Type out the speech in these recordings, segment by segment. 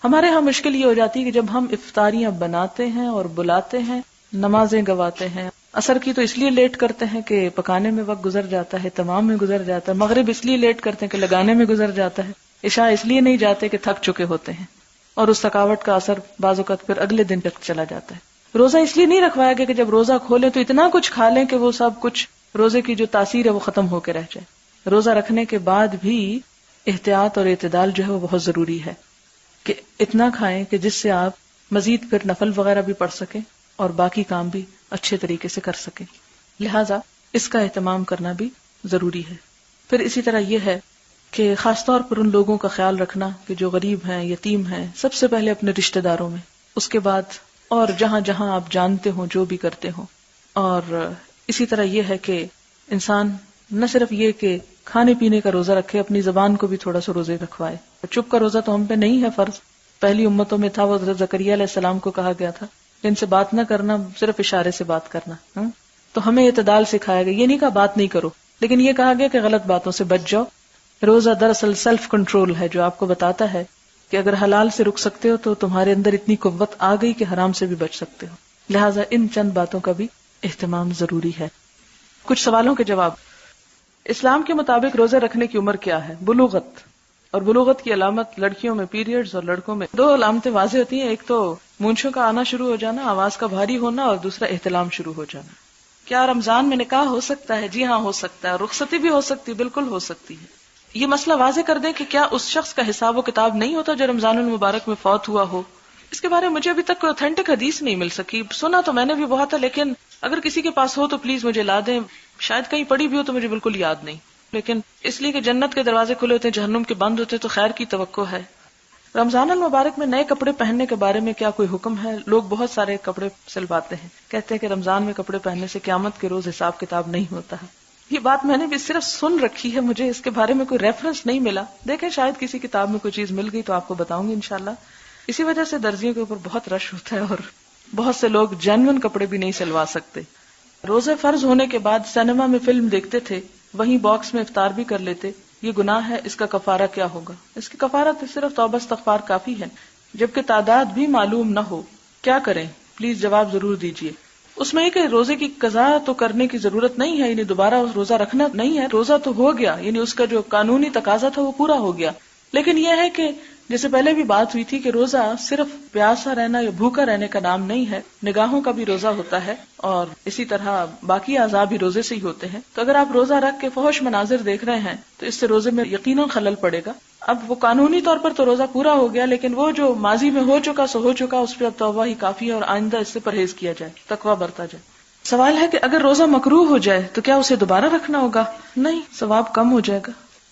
ہمارے ہاں مشکل یہ ہو جاتی ہے کہ جب ہم افطاریاں بناتے ہیں اور بلاتے ہیں، نمازیں گواتے ہیں، عصر کی تو اس لیے لیٹ کرتے ہیں کہ پکانے میں وقت گزر جاتا ہے، تمام میں گزر جاتا ہے، مغرب اس لیے لیٹ کرتے ہیں کہ لگانے میں گزر جاتا ہے، عشاء اس لیے نہیں جاتے کہ تھک چکے ہوتے ہیں، اور اس تھکاوٹ کا اثر بعض اوقات پھر اگلے دن تک چلا جاتا ہے۔ روزہ اس لیے نہیں رکھوایا گیا کہ جب روزہ کھولیں تو اتنا کچھ کھا لیں کہ وہ سب کچھ روزے کی جو تاثیر ہے وہ ختم ہو کے رہ جائے۔ روزہ رکھنے کے بعد بھی احتیاط اور اعتدال جو ہے وہ بہت ضروری ہے، کہ اتنا کھائیں کہ جس سے آپ مزید پھر نفل وغیرہ بھی پڑھ سکیں اور باقی کام بھی اچھے طریقے سے کر سکیں، لہذا اس کا اہتمام کرنا بھی ضروری ہے۔ پھر اسی طرح یہ ہے کہ خاص طور پر ان لوگوں کا خیال رکھنا کہ جو غریب ہیں، یتیم ہیں، سب سے پہلے اپنے رشتہ داروں میں، اس کے بعد اور جہاں جہاں آپ جانتے ہوں جو بھی کرتے ہوں۔ اور اسی طرح یہ ہے کہ انسان نہ صرف یہ کہ کھانے پینے کا روزہ رکھے، اپنی زبان کو بھی تھوڑا سا روزے رکھوائے۔ چپ کا روزہ تو ہم پہ نہیں ہے فرض، پہلی امتوں میں تھا، وہ حضرت زکریا علیہ السلام کو کہا گیا تھا جن سے بات نہ کرنا، صرف اشارے سے بات کرنا۔ تو ہمیں اعتدال سکھایا گیا، یہ نہیں کہا بات نہیں کرو، لیکن یہ کہا گیا کہ غلط باتوں سے بچ جاؤ۔ روزہ دراصل سیلف کنٹرول ہے جو آپ کو بتاتا ہے کہ اگر حلال سے رک سکتے ہو تو تمہارے اندر اتنی قوت آ گئی کہ حرام سے بھی بچ سکتے ہو، لہٰذا ان چند باتوں کا بھی اہتمام ضروری ہے۔ کچھ سوالوں کے جواب۔ اسلام کے مطابق روزے رکھنے کی عمر کیا ہے؟ بلوغت، اور بلوغت کی علامت لڑکیوں میں پیریڈز اور لڑکوں میں 2 علامتیں واضح ہوتی ہیں، ایک تو مونچھوں کا آنا شروع ہو جانا، آواز کا بھاری ہونا، اور دوسرا احتلام شروع ہو جانا۔ کیا رمضان میں نکاح ہو سکتا ہے؟ جی ہاں ہو سکتا ہے، رخصتی بھی ہو سکتی، بالکل ہو سکتی ہے۔ یہ مسئلہ واضح کر دیں کہ کیا اس شخص کا حساب و کتاب نہیں ہوتا جو رمضان المبارک میں فوت ہوا ہو؟ اس کے بارے میں مجھے ابھی تک کوئی اوتھینٹک حدیث نہیں مل سکی، سنا تو میں نے بھی بہت ہے، لیکن اگر کسی کے پاس ہو تو پلیز مجھے لا دیں، شاید کہیں پڑھی بھی ہو تو مجھے بالکل یاد نہیں، لیکن اس لیے کہ جنت کے دروازے کھلے ہوتے ہیں، جہنم کے بند ہوتے، تو خیر کی توقع ہے۔ رمضان المبارک میں نئے کپڑے پہننے کے بارے میں کیا کوئی حکم ہے؟ لوگ بہت سارے کپڑے سلواتے ہیں، کہتے ہیں کہ رمضان میں کپڑے پہننے سے قیامت کے روز حساب کتاب نہیں ہوتا ہے۔ یہ بات میں نے بھی صرف سن رکھی ہے، مجھے اس کے بارے میں کوئی ریفرنس نہیں ملا، دیکھیں شاید کسی کتاب میں کوئی چیز مل گئی تو آپ کو بتاؤں گی انشاءاللہ۔ اسی وجہ سے درزیوں کے اوپر بہت رش ہوتا ہے اور بہت سے لوگ جینون کپڑے بھی نہیں سلوا سکتے۔ روزے فرض ہونے کے بعد سینما میں فلم دیکھتے تھے، وہیں باکس میں افطار بھی کر لیتے، یہ گناہ ہے، اس کا کفارہ کیا ہوگا؟ اس کی کفارہ تو صرف توبہ استغفار کافی ہے، جبکہ تعداد بھی معلوم نہ ہو، کیا کریں؟ پلیز جواب ضرور دیجیے۔ اس میں یہ کہ روزے کی قضا تو کرنے کی ضرورت نہیں ہے، یعنی دوبارہ روزہ رکھنا نہیں ہے، روزہ تو ہو گیا، یعنی اس کا جو قانونی تقاضا تھا وہ پورا ہو گیا، لیکن یہ ہے کہ جیسے پہلے بھی بات ہوئی تھی کہ روزہ صرف پیاسا رہنا یا بھوکا رہنے کا نام نہیں ہے، نگاہوں کا بھی روزہ ہوتا ہے، اور اسی طرح باقی اعضاء بھی روزے سے ہی ہوتے ہیں۔ تو اگر آپ روزہ رکھ کے فحش مناظر دیکھ رہے ہیں تو اس سے روزے میں یقیناً خلل پڑے گا۔ اب وہ قانونی طور پر تو روزہ پورا ہو گیا، لیکن وہ جو ماضی میں ہو چکا سو ہو چکا، اس پہ اب توبہ ہی کافی ہے، اور آئندہ اس سے پرہیز کیا جائے، تقویٰ برتا جائے۔ سوال ہے کہ اگر روزہ مکروہ ہو جائے تو کیا اسے دوبارہ رکھنا ہوگا؟ نہیں، ثواب کم ہو جائے گا۔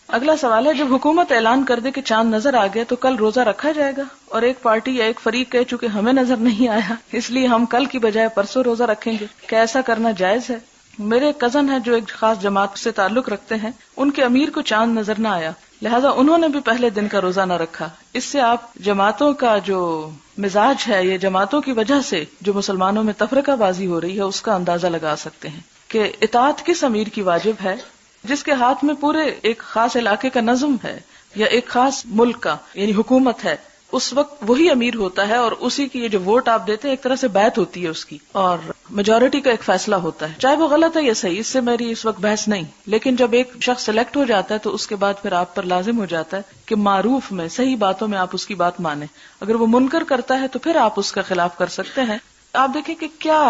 اگلا سوال ہے، جب حکومت اعلان کر دے کہ چاند نظر آ گیا تو کل روزہ رکھا جائے گا، اور ایک پارٹی یا ایک فریق کہہ چکے ہمیں نظر نہیں آیا اس لیے ہم کل کی بجائے پرسوں روزہ رکھیں گے، کیا ایسا کرنا جائز ہے؟ میرے ایک کزن ہے جو ایک خاص جماعت سے تعلق رکھتے ہیں، ان کے امیر کو چاند نظر نہ آیا، لہٰذا انہوں نے بھی پہلے دن کا روزہ نہ رکھا۔ اس سے آپ جماعتوں کا جو مزاج ہے، یہ جماعتوں کی وجہ سے جو مسلمانوں میں تفرقہ بازی ہو رہی ہے، اس کا اندازہ لگا سکتے ہیں کہ اطاعت کس امیر کی واجب ہے، جس کے ہاتھ میں پورے ایک خاص علاقے کا نظم ہے یا ایک خاص ملک کا یعنی حکومت ہے، اس وقت وہی امیر ہوتا ہے، اور اسی کی یہ جو ووٹ آپ دیتے ہیں ایک طرح سے بیعت ہوتی ہے اس کی، اور میجورٹی کا ایک فیصلہ ہوتا ہے، چاہے وہ غلط ہے یا صحیح، اس سے میری اس وقت بحث نہیں، لیکن جب ایک شخص سلیکٹ ہو جاتا ہے تو اس کے بعد پھر آپ پر لازم ہو جاتا ہے کہ معروف میں صحیح باتوں میں آپ اس کی بات مانیں، اگر وہ منکر کرتا ہے تو پھر آپ اس کا خلاف کر سکتے ہیں۔ آپ دیکھیں کہ کیا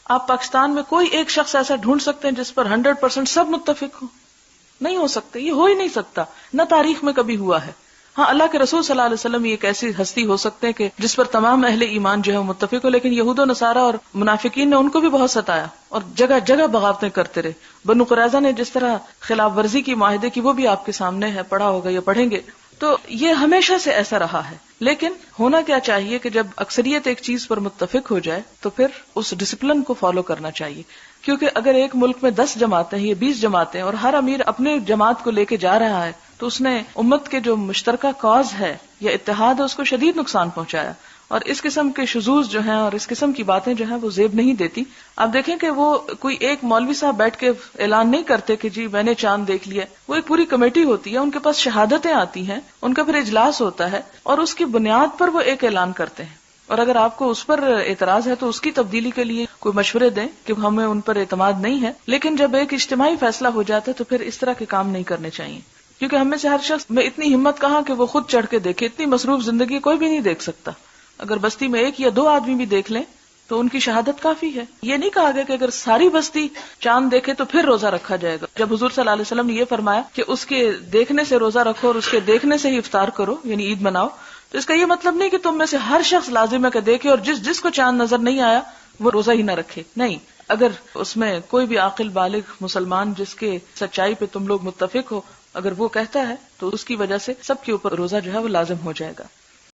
آپ پاکستان میں کوئی ایک شخص ایسا ڈھونڈ سکتے ہیں جس پر 100% سب متفق ہو؟ نہیں ہو سکتے، یہ ہو ہی نہیں سکتا، نہ تاریخ میں کبھی ہوا ہے۔ ہاں، اللہ کے رسول صلی اللہ علیہ وسلم ایک ایسی ہستی ہو سکتے ہیں کہ جس پر تمام اہل ایمان جو ہے متفق ہو، لیکن یہود و نصارہ اور منافقین نے ان کو بھی بہت ستایا اور جگہ جگہ بغاوتیں کرتے رہے۔ بنو قریظہ نے جس طرح خلاف ورزی کی معاہدے کی، وہ بھی آپ کے سامنے ہے، پڑھا ہوگا یا پڑھیں گے، تو یہ ہمیشہ سے ایسا رہا ہے۔ لیکن ہونا کیا چاہیے کہ جب اکثریت ایک چیز پر متفق ہو جائے تو پھر اس ڈسپلن کو فالو کرنا چاہیے، کیونکہ اگر ایک ملک میں 10 جماعتیں ہیں یا 20 جماعتیں اور ہر امیر اپنے جماعت کو لے کے جا رہا ہے تو اس نے امت کے جو مشترکہ کاز ہے یا اتحاد ہے اس کو شدید نقصان پہنچایا. اور اس قسم کے شذوذ جو ہیں اور اس قسم کی باتیں جو ہیں وہ زیب نہیں دیتی. آپ دیکھیں کہ وہ کوئی ایک مولوی صاحب بیٹھ کے اعلان نہیں کرتے کہ جی میں نے چاند دیکھ لیا. وہ ایک پوری کمیٹی ہوتی ہے, ان کے پاس شہادتیں آتی ہیں, ان کا پھر اجلاس ہوتا ہے اور اس کی بنیاد پر وہ ایک اعلان کرتے ہیں. اور اگر آپ کو اس پر اعتراض ہے تو اس کی تبدیلی کے لیے کوئی مشورے دیں کہ ہمیں ان پر اعتماد نہیں ہے. لیکن جب ایک اجتماعی فیصلہ ہو جاتا ہے تو پھر اس طرح کے کام نہیں کرنے چاہیے, کیونکہ ہم میں سے ہر شخص میں اتنی ہمت کہاں کہ وہ خود چڑھ کے دیکھے. اتنی مصروف زندگی کوئی بھی نہیں دیکھ سکتا. اگر بستی میں ایک یا دو آدمی بھی دیکھ لیں تو ان کی شہادت کافی ہے. یہ نہیں کہا گیا کہ اگر ساری بستی چاند دیکھے تو پھر روزہ رکھا جائے گا. جب حضور صلی اللہ علیہ وسلم نے یہ فرمایا کہ اس کے دیکھنے سے روزہ رکھو اور اس کے دیکھنے سے ہی افطار کرو, یعنی عید مناؤ, تو اس کا یہ مطلب نہیں کہ تم میں سے ہر شخص لازم ہے کہ دیکھے اور جس کو چاند نظر نہیں آیا وہ روزہ ہی نہ رکھے. نہیں, اگر اس میں کوئی بھی عاقل بالغ مسلمان جس کے سچائی پہ تم لوگ متفق ہو, اگر وہ کہتا ہے تو اس کی وجہ سے سب کے اوپر روزہ جو ہے وہ لازم ہو جائے گا.